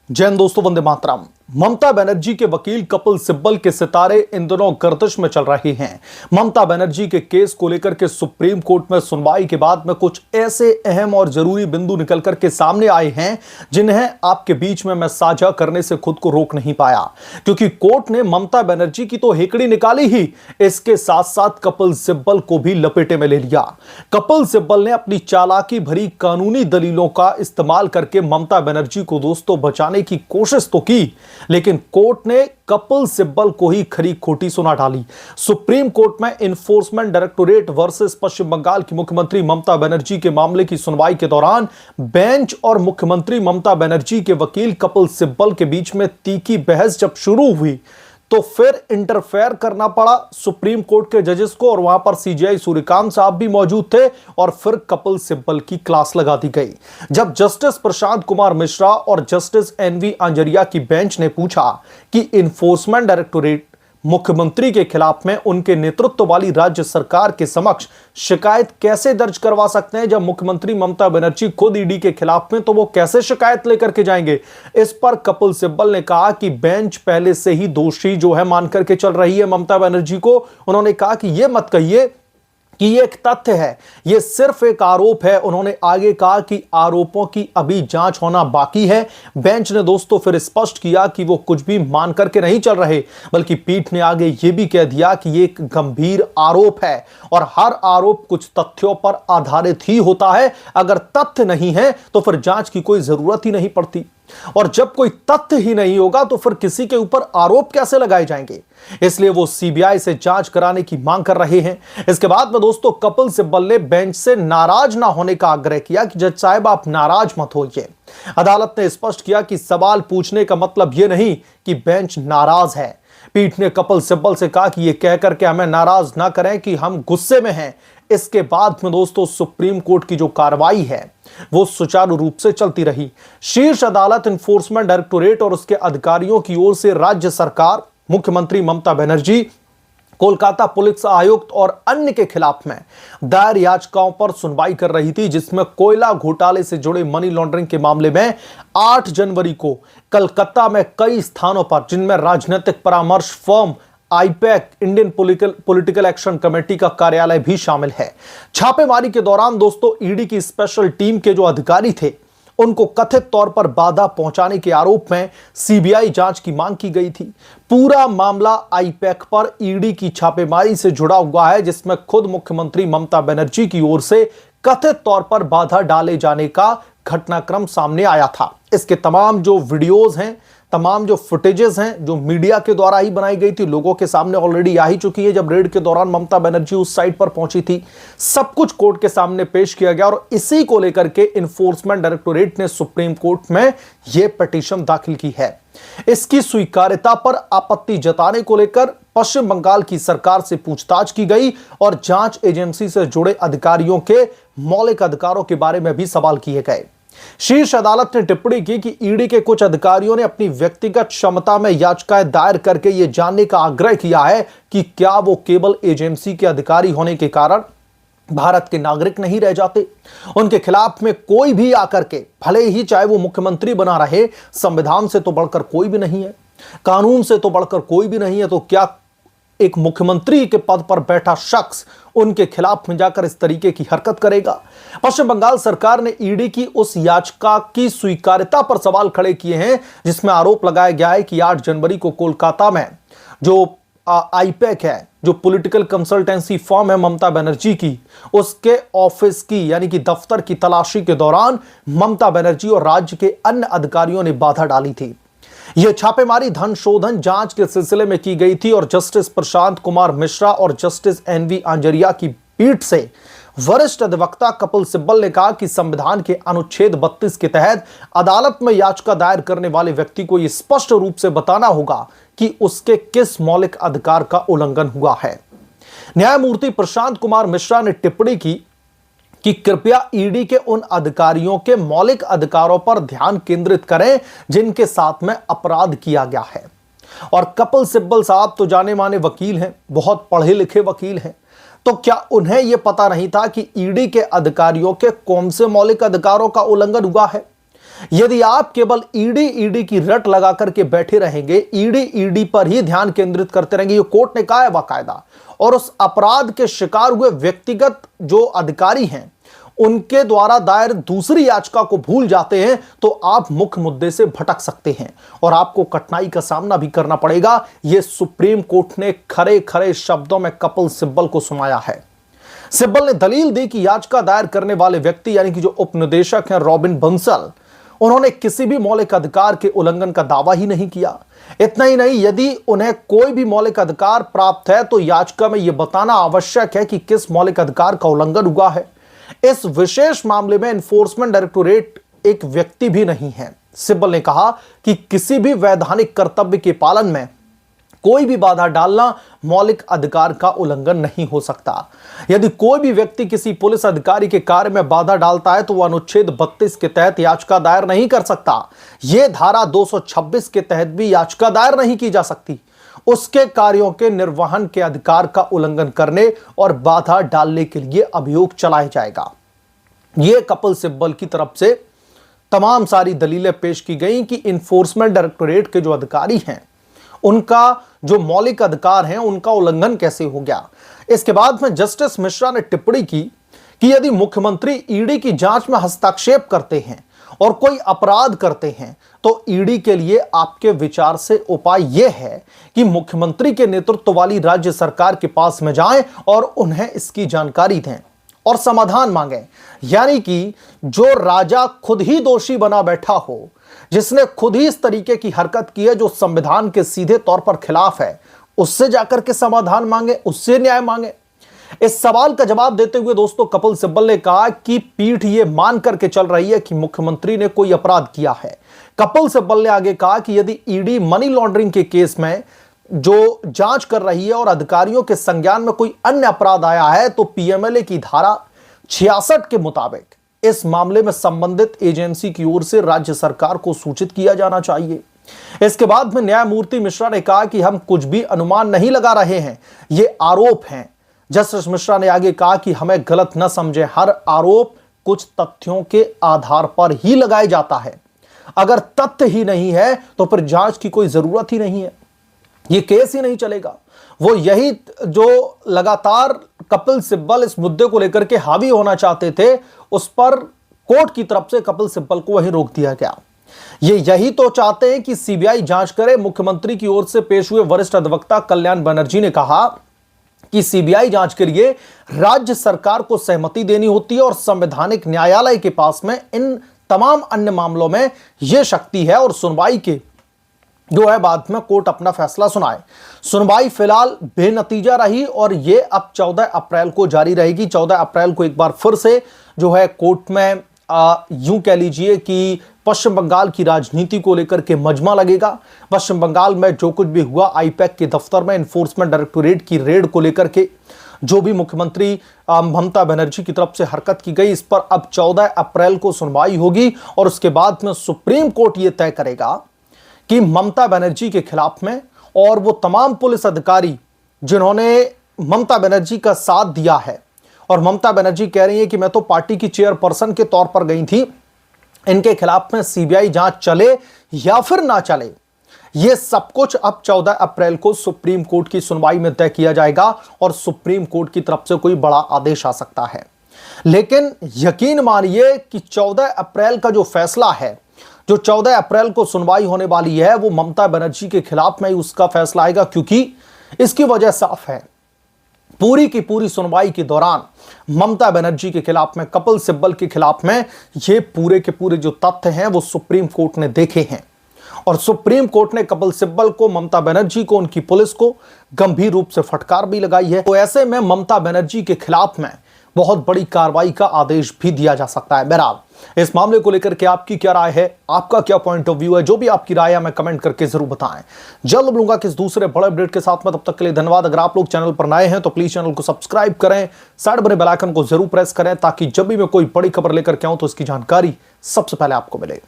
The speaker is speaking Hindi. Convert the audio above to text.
जय हिंद दोस्तों, वंदे मातरम। ममता बनर्जी के वकील कपिल सिब्बल के सितारे इन दिनों गर्दिश में चल रहे हैं। ममता बनर्जी के केस को लेकर के सुप्रीम कोर्ट में सुनवाई के बाद में कुछ ऐसे अहम और जरूरी बिंदु निकल करके सामने आए हैं जिन्हें आपके बीच में मैं साझा करने से खुद को रोक नहीं पाया, क्योंकि कोर्ट ने ममता बनर्जी की तो हेकड़ी निकाली ही, इसके साथ साथ कपिल सिब्बल को भी लपेटे में ले लिया। कपिल सिब्बल ने अपनी चालाकी भरी कानूनी दलीलों का इस्तेमाल करके ममता बनर्जी को दोस्तों बचाने की कोशिश तो की, लेकिन कोर्ट ने कपिल सिब्बल को ही खरी खोटी सुना डाली। सुप्रीम कोर्ट में इन्फोर्समेंट डायरेक्टोरेट वर्सेस पश्चिम बंगाल की मुख्यमंत्री ममता बनर्जी के मामले की सुनवाई के दौरान बेंच और मुख्यमंत्री ममता बनर्जी के वकील कपिल सिब्बल के बीच में तीखी बहस जब शुरू हुई तो फिर इंटरफेयर करना पड़ा सुप्रीम कोर्ट के जजेस को, और वहां पर सीजेआई सूर्यकांत साहब भी मौजूद थे और फिर कपिल सिब्बल की क्लास लगा दी गई। जब जस्टिस प्रशांत कुमार मिश्रा और जस्टिस एनवी अंजरिया की बेंच ने पूछा कि इन्फोर्समेंट डायरेक्टोरेट मुख्यमंत्री के खिलाफ में उनके नेतृत्व वाली राज्य सरकार के समक्ष शिकायत कैसे दर्ज करवा सकते हैं, जब मुख्यमंत्री ममता बनर्जी खुद ईडी के खिलाफ में, तो वो कैसे शिकायत लेकर के जाएंगे। इस पर कपिल सिब्बल ने कहा कि बेंच पहले से ही दोषी जो है मान करके चल रही है ममता बनर्जी को। उन्होंने कहा कि यह मत कहिए कि ये एक तथ्य है, ये सिर्फ एक आरोप है। उन्होंने आगे कहा कि आरोपों की अभी जांच होना बाकी है। बेंच ने दोस्तों फिर स्पष्ट किया कि वो कुछ भी मान करके नहीं चल रहे, बल्कि पीठ ने आगे ये भी कह दिया कि ये एक गंभीर आरोप है और हर आरोप कुछ तथ्यों पर आधारित ही होता है। अगर तथ्य नहीं है तो फिर जांच की कोई जरूरत ही नहीं पड़ती, और जब कोई तथ्य ही नहीं होगा तो फिर किसी के ऊपर आरोप कैसे लगाए जाएंगे। इसलिए वो सीबीआई से जांच कराने की मांग कर रहे हैं। इसके बाद में दोस्तों कपिल सिब्बल ने बेंच से नाराज ना होने का आग्रह किया कि जज साहब आप नाराज मत होइए। अदालत ने स्पष्ट किया कि सवाल पूछने का मतलब यह नहीं कि बेंच नाराज है। पीठ ने कपिल सिब्बल से कहा कि यह कहकर के हमें नाराज ना करें कि हम गुस्से में हैं। इसके बाद में दोस्तों सुप्रीम कोर्ट की जो कार्रवाई है वो सुचारू रूप से चलती रही। शीर्ष अदालत, इन्फोर्समेंट डायरेक्टोरेट और उसके अधिकारियों की ओर से राज्य सरकार, मुख्यमंत्री ममता बनर्जी, कोलकाता पुलिस आयुक्त और अन्य के खिलाफ में दायर याचिकाओं पर सुनवाई कर रही थी, जिसमें कोयला घोटाले से जुड़े मनी लॉन्ड्रिंग के मामले में 8 जनवरी को कलकत्ता में कई स्थानों पर, जिनमें राजनीतिक परामर्श firm IUPAC, Indian political action committee का कार्यालय भी शामिल है। छापेमारी के दौरान दोस्तों ईडी की स्पेशल टीम के जो अधिकारी थे उनको कथित तौर पर बाधा पहुंचाने के आरोप में सीबीआई जांच की मांग की गई थी। पूरा मामला आईपैक पर ईडी की छापेमारी से जुड़ा हुआ है, जिसमें खुद मुख्यमंत्री ममता बनर्जी की ओर से कथित तौर पर बाधा डाले जाने का घटनाक्रम सामने आया था। इसके तमाम जो वीडियोज हैं, तमाम जो फुटेजेस हैं, जो मीडिया के द्वारा ही बनाई गई थी, लोगों के सामने ऑलरेडी आ ही चुकी है। जब रेड के दौरान ममता बनर्जी उस साइट पर पहुंची थी, सब कुछ कोर्ट के सामने पेश किया गया और इसी को लेकर के इन्फोर्समेंट डायरेक्टोरेट ने सुप्रीम कोर्ट में यह पिटीशन दाखिल की है। इसकी स्वीकार्यता पर आपत्ति जताने को लेकर पश्चिम बंगाल की सरकार से पूछताछ की गई और जांच एजेंसी से जुड़े अधिकारियों के मौलिक अधिकारों के बारे में भी सवाल किए गए। शीर्ष अदालत ने टिप्पणी की कि ईडी के कुछ अधिकारियों ने अपनी व्यक्तिगत क्षमता में याचिकाएं दायर करके यह जानने का आग्रह किया है कि क्या वो केवल एजेंसी के अधिकारी होने के कारण भारत के नागरिक नहीं रह जाते। उनके खिलाफ में कोई भी आकर के, भले ही चाहे वो मुख्यमंत्री बना रहे, संविधान से तो बढ़कर कोई भी नहीं है, कानून से तो बढ़कर कोई भी नहीं है, तो क्या एक मुख्यमंत्री के पद पर बैठा शख्स उनके खिलाफ में जाकर इस तरीके की हरकत करेगा। पश्चिम बंगाल सरकार ने ईडी की उस याचिका की स्वीकार्यता पर सवाल खड़े किए हैं जिसमें आरोप लगाया गया है कि 8 जनवरी को कोलकाता में जो आईपैक है, जो पॉलिटिकल कंसल्टेंसी फर्म है ममता बनर्जी की, उसके ऑफिस की यानी कि दफ्तर की तलाशी के दौरान ममता बनर्जी और राज्य के अन्य अधिकारियों ने बाधा डाली थी। यह छापेमारी धन शोधन जांच के सिलसिले में की गई थी और जस्टिस प्रशांत कुमार मिश्रा और जस्टिस एनवी अंजरिया की पीठ से वरिष्ठ अधिवक्ता कपिल सिब्बल ने कहा कि संविधान के अनुच्छेद 32 के तहत अदालत में याचिका दायर करने वाले व्यक्ति को यह स्पष्ट रूप से बताना होगा कि उसके किस मौलिक अधिकार का उल्लंघन हुआ है। न्यायमूर्ति प्रशांत कुमार मिश्रा ने टिप्पणी की कि कृपया ईडी के उन अधिकारियों के मौलिक अधिकारों पर ध्यान केंद्रित करें जिनके साथ में अपराध किया गया है। और कपिल सिब्बल साहब तो जाने माने वकील हैं, बहुत पढ़े लिखे वकील हैं, तो क्या उन्हें यह पता नहीं था कि ईडी के अधिकारियों के कौन से मौलिक अधिकारों का उल्लंघन हुआ है। यदि आप केवल ईडी की रट लगा करके बैठे रहेंगे, ईडी पर ही ध्यान केंद्रित करते रहेंगे, ये कोर्ट ने कहा है बाकायदा, और उस अपराध के शिकार हुए व्यक्तिगत जो अधिकारी हैं उनके द्वारा दायर दूसरी याचिका को भूल जाते हैं, तो आप मुख्य मुद्दे से भटक सकते हैं और आपको कठिनाई का सामना भी करना पड़ेगा। यह सुप्रीम कोर्ट ने खरे खरे शब्दों में कपिल सिब्बल को सुनाया है। सिब्बल ने दलील दी कि याचिका दायर करने वाले व्यक्ति यानी कि जो उपनिदेशक हैं रॉबिन बंसल, उन्होंने किसी भी मौलिक अधिकार के उल्लंघन का दावा ही नहीं किया। इतना ही नहीं, यदि उन्हें कोई भी मौलिक अधिकार प्राप्त है तो याचिका में यह बताना आवश्यक है कि किस मौलिक अधिकार का उल्लंघन हुआ है। इस विशेष मामले में एनफोर्समेंट डायरेक्टोरेट एक व्यक्ति भी नहीं है। सिब्बल ने कहा कि किसी भी वैधानिक कर्तव्य के पालन में कोई भी बाधा डालना मौलिक अधिकार का उल्लंघन नहीं हो सकता। यदि कोई भी व्यक्ति किसी पुलिस अधिकारी के कार्य में बाधा डालता है तो वह अनुच्छेद 32 के तहत याचिका दायर नहीं कर सकता। यह धारा 226 के तहत भी याचिका दायर नहीं की जा सकती। उसके कार्यों के निर्वहन के अधिकार का उल्लंघन करने और बाधा डालने के लिए अभियोग चलाया जाएगा। यह कपिल सिब्बल की तरफ से तमाम सारी दलीलें पेश की गई कि इन्फोर्समेंट डायरेक्टोरेट के जो अधिकारी हैं उनका जो मौलिक अधिकार हैं उनका उल्लंघन कैसे हो गया। इसके बाद में जस्टिस मिश्रा ने टिप्पणी की कि यदि मुख्यमंत्री ईडी की जांच में हस्तक्षेप करते हैं और कोई अपराध करते हैं तो ईडी के लिए आपके विचार से उपाय यह है कि मुख्यमंत्री के नेतृत्व वाली राज्य सरकार के पास में जाएं और उन्हें इसकी जानकारी दें और समाधान मांगें। यानी कि जो राजा खुद ही दोषी बना बैठा हो, जिसने खुद ही इस तरीके की हरकत की है जो संविधान के सीधे तौर पर खिलाफ है, उससे जाकर के समाधान मांगे, उससे न्याय मांगे। इस सवाल का जवाब देते हुए दोस्तों कपिल सिब्बल ने कहा कि पीठ यह मान करके चल रही है कि मुख्यमंत्री ने कोई अपराध किया है। कपिल सिब्बल ने आगे कहा कि यदि ईडी मनी लॉन्ड्रिंग के केस में जो जांच कर रही है और अधिकारियों के संज्ञान में कोई अन्य अपराध आया है तो पीएमएलए की धारा 66 के मुताबिक इस मामले में संबंधित एजेंसी की ओर से राज्य सरकार को सूचित किया जाना चाहिए। इसके बाद में न्यायमूर्ति मिश्रा ने कहा कि हम कुछ भी अनुमान नहीं लगा रहे हैं, ये आरोप हैं। जस्टिस मिश्रा ने आगे कहा कि हमें गलत न समझे, हर आरोप कुछ तथ्यों के आधार पर ही लगाया जाता है। अगर तथ्य ही नहीं है तो फिर जांच की कोई जरूरत ही नहीं है, ये केस ही नहीं चलेगा। वो यही जो लगातार कपिल सिब्बल इस मुद्दे को लेकर के हावी होना चाहते थे, उस पर कोर्ट की तरफ से कपिल सिब्बल को वहीं रोक दिया गया। ये यही तो चाहते हैं कि सीबीआई जांच करे। मुख्यमंत्री की ओर से पेश हुए वरिष्ठ अधिवक्ता कल्याण बनर्जी ने कहा कि सीबीआई जांच के लिए राज्य सरकार को सहमति देनी होती है और संवैधानिक न्यायालय के पास में इन तमाम अन्य मामलों में यह शक्ति है और सुनवाई के जो है बाद में कोर्ट अपना फैसला सुनाए। सुनवाई फिलहाल बेनतीजा रही और यह अब 14 अप्रैल को जारी रहेगी। 14 अप्रैल को एक बार फिर से जो है कोर्ट में यूं कह लीजिए कि पश्चिम बंगाल की राजनीति को लेकर के मजमा लगेगा। पश्चिम बंगाल में जो कुछ भी हुआ, आईपैक के दफ्तर में एनफोर्समेंट डायरेक्टोरेट की रेड को लेकर के जो भी मुख्यमंत्री ममता बनर्जी की तरफ से हरकत की गई, इस पर अब 14 अप्रैल को सुनवाई होगी और उसके बाद में सुप्रीम कोर्ट यह तय करेगा कि ममता बनर्जी के खिलाफ में और वो तमाम पुलिस अधिकारी जिन्होंने ममता बनर्जी का साथ दिया है, और ममता बनर्जी कह रही है कि मैं तो पार्टी की चेयरपर्सन के तौर पर गई थी, इनके खिलाफ में सीबीआई जांच चले या फिर ना चले, यह सब कुछ अब 14 अप्रैल को सुप्रीम कोर्ट की सुनवाई में तय किया जाएगा और सुप्रीम कोर्ट की तरफ से कोई बड़ा आदेश आ सकता है। लेकिन यकीन मानिए कि 14 अप्रैल का जो फैसला है, जो 14 अप्रैल को सुनवाई होने वाली है, वो ममता बनर्जी के खिलाफ में ही उसका फैसला आएगा, क्योंकि इसकी वजह साफ है। पूरी की पूरी सुनवाई के दौरान ममता बनर्जी के खिलाफ में, कपिल सिब्बल के खिलाफ में ये पूरे के पूरे जो तथ्य हैं वो सुप्रीम कोर्ट ने देखे हैं और सुप्रीम कोर्ट ने कपिल सिब्बल को, ममता बनर्जी को, उनकी पुलिस को गंभीर रूप से फटकार भी लगाई है। तो ऐसे में ममता बनर्जी के खिलाफ में बहुत बड़ी कार्रवाई का आदेश भी दिया जा सकता है। बहरहाल इस मामले को लेकर के आपकी क्या राय है, आपका क्या पॉइंट ऑफ व्यू है, जो भी आपकी राय है हमें कमेंट करके जरूर बताएं। जल्द मिलूंगा किस दूसरे बड़े अपडेट के साथ में, तब तक के लिए धन्यवाद। अगर आप लोग चैनल पर नए हैं तो प्लीज चैनल को सब्सक्राइब करें, साइड बने बेल आइकन को जरूर प्रेस करें ताकि जब भी मैं कोई बड़ी खबर लेकर के आऊं तो इसकी जानकारी सबसे पहले आपको मिले।